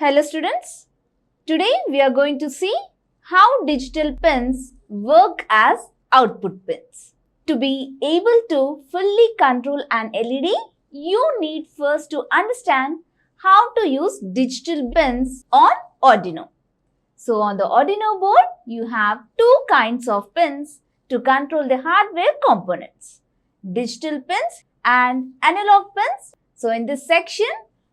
Hello students, today we are going to see how digital pins work as output pins. To be able to fully control an LED, you need first to understand how to use digital pins on Arduino. So on the Arduino board, you have two kinds of pins to control the hardware components, digital pins and analog pins. So in this section,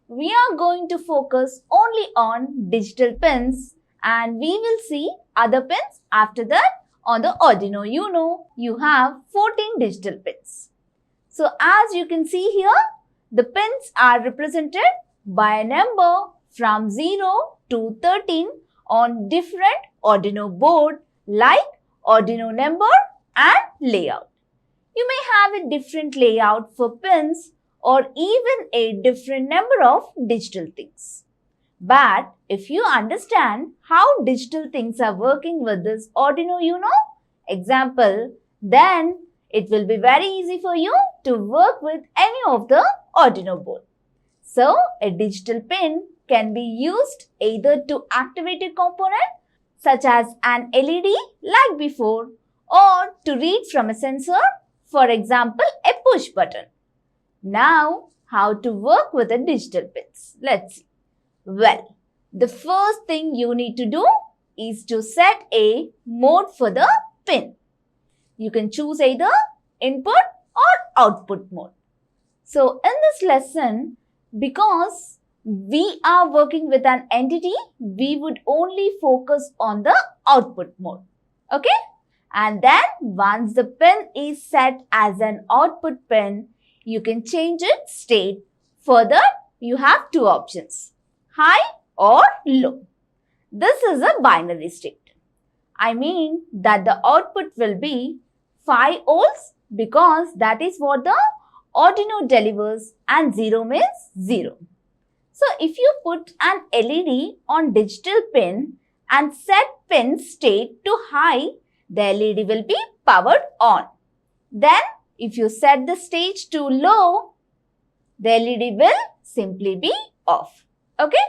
we are going to focus only on digital pins and we will see other pins after that. On the Arduino Uno, you have 14 digital pins. So as you can see here, the pins are represented by a number from 0 to 13 on different Arduino board like Arduino number and layout. You may have a different layout for pins or even a different number of digital things. But if you understand how digital things are working with this Arduino Uno example, then it will be very easy for you to work with any of the Arduino board. So, a digital pin can be used either to activate a component such as an LED like before or to read from a sensor, for example, a push button. Now, how to work with the digital pins? Let's see. Well, the first thing you need to do is to set a mode for the pin. You can choose either input or output mode. So, in this lesson, because we are working with an entity, we would only focus on the output mode. Okay? And then once the pin is set as an output pin, you can change its state. Further, you have two options, high or low. This is a binary state. I mean that the output will be 5 volts because that is what the Arduino delivers and 0 means 0. So, if you put an LED on digital pin and set pin state to high, the LED will be powered on. Then, if you set the stage to low, the LED will simply be off. Okay?